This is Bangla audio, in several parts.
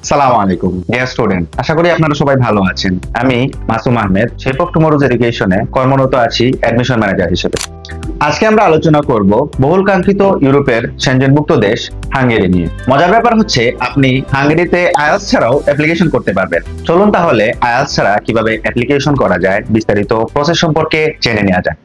সালাম আলাইকুম ডিয়ার স্টুডেন্ট, আশা করি আপনারা সবাই ভালো আছেন। আমি Masum Ahmed, shape of tomorrow's এডুকেশনে কর্মরত আছি অ্যাডমিশন ম্যানেজার হিসেবে। আজকে আমরা আলোচনা করব বহুল কাঙ্ক্ষিত ইউরোপের সেনজেনভুক্ত দেশ হাঙ্গেরি নিয়ে। মজার ব্যাপার হচ্ছে আপনি হাঙ্গেরিতে আইএলটিএস ছাড়াও অ্যাপ্লিকেশন করতে পারবেন। চলুন তাহলে আইএলটিএস ছাড়া কিভাবে অ্যাপ্লিকেশন করা যায় বিস্তারিত প্রসেস সম্পর্কে জেনে নেওয়া যাক।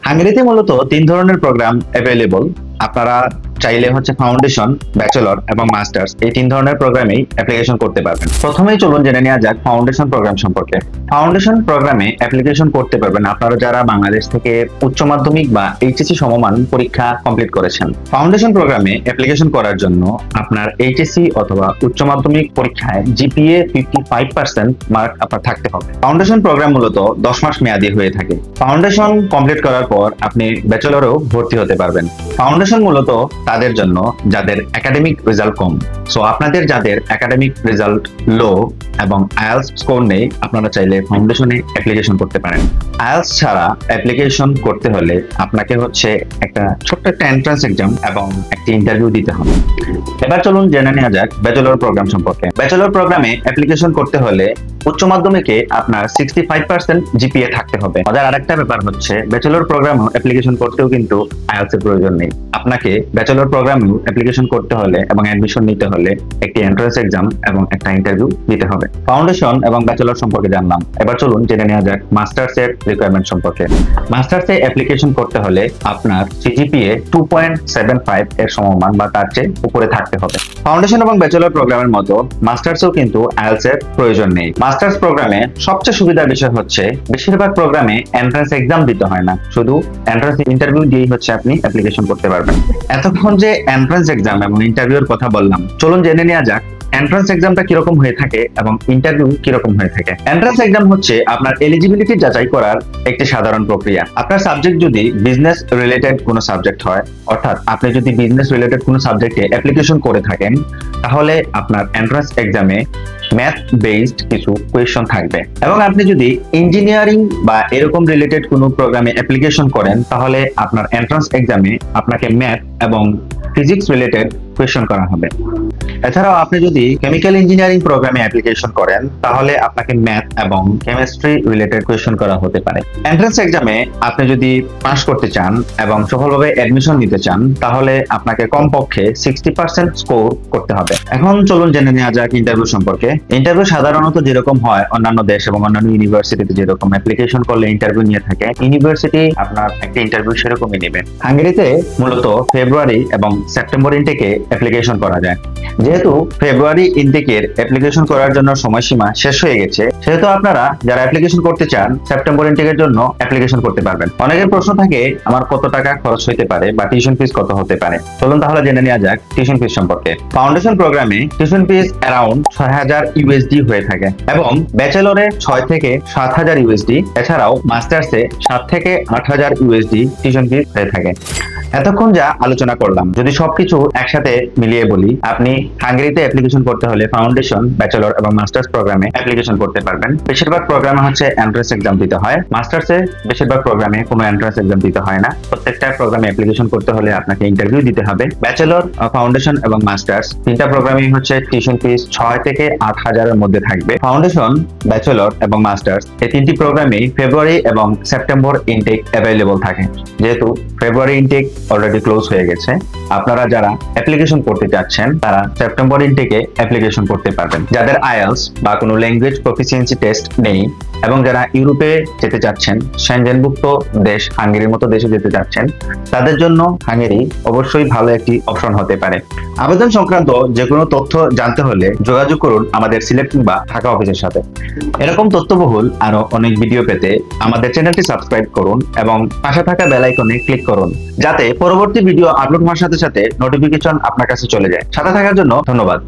হাঙ্গেরিতে মূলত 3 ধরনের প্রোগ্রাম অ্যাভেলেবল। আপনারা চাইলে ফাউন্ডেশন, ব্যাচেলর এবং মাস্টার্স এই 3 ধরনের প্রোগ্রামেই অ্যাপ্লিকেশন করতে পারবেন। প্রথমেই চলুন জেনে নেওয়া যাক ফাউন্ডেশন প্রোগ্রাম সম্পর্কে। ফাউন্ডেশন প্রোগ্রামে অ্যাপ্লিকেশন করতে পারবেন আপনারা যারা বাংলাদেশ থেকে উচ্চ মাধ্যমিক বা এইচএসসি সমমান পরীক্ষা কমপ্লিট করেছেন। ফাউন্ডেশন প্রোগ্রামে অ্যাপ্লিকেশন করার জন্য আপনার এইচএসসি অথবা উচ্চ মাধ্যমিক পরীক্ষায় জিপিএ 55% মার্ক আপনার থাকতে হবে। ফাউন্ডেশন প্রোগ্রাম মূলত 10 মাস মেয়াদী হয়ে থাকে। ফাউন্ডেশন কমপ্লিট করার পর আপনি ব্যাচেলরেও ভর্তি হতে পারবেন। ফাউন্ডেশন মূলত তাদের জন্য যাদের একাডেমিক রেজাল্ট কম। সো আপনাদের যাদের একাডেমিক রেজাল্ট লো এবং আইএলটিএস স্কোর নেই, আপনারা চাইলে ফাউন্ডেশনে অ্যাপ্লিকেশন করতে পারেন। আইএলটিএস ছাড়া অ্যাপ্লিকেশন করতে হলে আপনাকে একটা ছোট্ট একটা এন্ট্রান্স এক্সাম এবং একটি ইন্টারভিউ দিতে হবে। এবার চলুন জেনে নেওয়া যাক ব্যাচেলর প্রোগ্রাম সম্পর্কে। ব্যাচেলর প্রোগ্রামে অ্যাপ্লিকেশন করতে হলে উচ্চ মাধ্যমিকে আপনার 65% জিপিএ থাকতে হবে। মজার আরেকটা ব্যাপার হচ্ছে ব্যাচেলর প্রোগ্রামে অ্যাপ্লিকেশন করতেও কিন্তু আইএলটিএস এর প্রয়োজন নেই। আপনাকে ব্যাচেলর প্রোগ্রামেও অ্যাপ্লিকেশন করতে হলে এবং অ্যাডমিশন নিতে হলে একটি এন্ট্রান্স এক্সাম এবং একটা ইন্টারভিউ দিতে হবে। ফাউন্ডেশন এবং ব্যাচেলর সম্পর্কে জানলাম। এবার চলুন জেনে নেওয়া যাক মাস্টার্স এর রিকোয়ারমেন্ট সম্পর্কে। মাস্টার্সে অ্যাপ্লিকেশন করতে হলে আপনার সিজিপিএ 2.75 এর সমমান বা তার চেয়ে উপরে থাকতে হবে। ফাউন্ডেশন এবং ব্যাচেলর প্রোগ্রামের মতো মাস্টার্সেও কিন্তু আইএলটিএস এর প্রয়োজন নেই। মাস্টার্স প্রোগ্রামে সবচেয়ে সুবিধার বিষয় হচ্ছে বেশিরভাগ প্রোগ্রামে এন্ট্রান্স এক্সাম দিতে হয় না, শুধু এন্ট্রান্স ইন্টারভিউ দিয়েই আপনি অ্যাপ্লিকেশন করতে পারবেন। এতক্ষণ যে এন্ট্রান্স এক্সাম এবং ইন্টারভিউর কথা বললাম, চলুন জেনে নেওয়া যাক এন্ট্রান্স এক্সামটা কিরকম হয়ে থাকে এবং ইন্টারভিউ কিরকম হয়ে থাকে। এন্ট্রান্স এক্সাম হচ্ছে আপনার এলিজিবিলিটি যাচাই করার একটি সাধারণ প্রক্রিয়া। আপনার সাবজেক্ট যদি বিজনেস রিলেটেড কোনো সাবজেক্ট হয়, অর্থাৎ আপনি যদি বিজনেস রিলেটেড কোনো সাবজেক্টে অ্যাপ্লিকেশন করে থাকেন, তাহলে আপনার এন্ট্রান্স এক্সামে ম্যাথ বেসড কিছু কোয়েশ্চন থাকবে। এবং আপনি যদি ইঞ্জিনিয়ারিং বা এরকম রিলেটেড কোনো প্রোগ্রামে অ্যাপ্লিকেশন করেন, তাহলে আপনার এন্ট্রান্স এক্সামে আপনাকে ম্যাথ এবং ফিজিক্স রিলেটেড কোয়েশ্চন করা হবে। এছাড়াও আপনি যদি কেমিক্যাল ইঞ্জিনিয়ারিং প্রোগ্রামে অ্যাপ্লিকেশন করেন, তাহলে আপনাকে ম্যাথ এবং কেমিস্ট্রি রিলেটেড কোয়েশ্চন করা হতে পারে। এন্ট্রান্স এক্সামে আপনি যদি পাস করতে চান এবং সফলভাবে অ্যাডমিশন নিতে চান, তাহলে আপনাকে কমপক্ষে 60% স্কোর করতে হবে। এখন চলুন জেনে নেওয়া যাক ইন্টারভিউ সম্পর্কে। ইন্টারভিউ সাধারণত যেরকম হয় অন্যান্য দেশ এবং অন্যান্য ইউনিভার্সিটিতে যেরকম অ্যাপ্লিকেশন করলে ইন্টারভিউ নিয়ে থাকে, ইউনিভার্সিটি আপনার একটা ইন্টারভিউ সেরকমই নেবে। হাঙ্গেরিতে মূলত ফেব্রুয়ারি এবং সেপ্টেম্বর ইনটেকে অ্যাপ্লিকেশন করা যায়। যেহেতু ফেব্রুয়ারি ইনটেকের অ্যাপ্লিকেশন করার জন্য সময়সীমা শেষ হয়ে গেছে, সেহেতু আপনারা যারা অ্যাপ্লিকেশন করতে চান সেপ্টেম্বর ইনটেকের জন্য অ্যাপ্লিকেশন করতে পারবেন। অনেকের প্রশ্ন থাকে আমার কত টাকা খরচ হতে পারে বা টিউশন ফিস কত হতে পারে। চলুন তাহলে জেনে নেওয়া যাক টিউশন ফিস সম্পর্কে। ফাউন্ডেশন প্রোগ্রামে টিউশন ফিস অ্যারাউন্ড 6000 ইউএসডি হয়ে থাকে এবং ব্যাচেলরে 6 থেকে 7000 ইউএসডি, এছাড়াও মাস্টার্সে 7 থেকে 8000 ইউএসডি টিউশন ফিস হয়ে থাকে। এতক্ষণ যা আলোচনা করলাম যদি সবকিছু একসাথে মিলিয়ে বলি, আপনি হাঙ্গেরিতে অ্যাপ্লিকেশন করতে হলে ফাউন্ডেশন, ব্যাচেলর এবং মাস্টার্স প্রোগ্রামে অ্যাপ্লিকেশন করতে পারবেন। বেশিরভাগ প্রোগ্রামে এন্ট্রান্স এক্সাম দিতে হয়। মাস্টার্সে বেশিরভাগ প্রোগ্রামে কোনো এন্ট্রান্স এক্সাম দিতে হয় না। প্রত্যেকটা প্রোগ্রামে অ্যাপ্লিকেশন করতে হলে আপনাকে ইন্টারভিউ দিতে হবে। ব্যাচেলর, ফাউন্ডেশন এবং মাস্টার্স তিনটা প্রোগ্রামেই টিউশন ফিস 6 থেকে 8000 এর মধ্যে থাকবে। ফাউন্ডেশন, ব্যাচেলর এবং মাস্টার্স এই তিনটি প্রোগ্রামেই ফেব্রুয়ারি এবং সেপ্টেম্বর ইনটেক অ্যাভেলেবল থাকে। যেহেতু ফেব্রুয়ারি ইনটেক অলরেডি ক্লোজ হয়ে গেছে, আপনারা যারা অ্যাপ্লিকেশন করতে চাচ্ছেন তারা সেপ্টেম্বর ইনটেকে অ্যাপ্লিকেশন করতে পারবেন। যাদের আইএলটিএস বা কোনো ল্যাঙ্গুয়েজ প্রফিসিয়েন্সি টেস্ট নেই এবং যারা ইউরোপে যেতে চাচ্ছেন, সেনজেনভুক্ত দেশ হাঙ্গেরির মতো দেশে যেতে চাচ্ছেন, তাদের জন্য হাঙ্গেরি অবশ্যই ভালো একটি অপশন হতে পারে। আবেদন সংক্রান্ত যে কোনো তথ্য জানতে হলে যোগাযোগ করুন আমাদের সিলেট বা ঢাকা অফিসের সাথে। এরকম তথ্যবহুল আরো অনেক ভিডিও পেতে আমাদের চ্যানেলটি সাবস্ক্রাইব করুন এবং পাশে থাকা বেল আইকনে ক্লিক করুন, যাতে পরবর্তী ভিডিও আপলোড হওয়ার সাথে সাথে নোটিফিকেশন আপনার কাছে চলে যায়। সাথে থাকার জন্য ধন্যবাদ।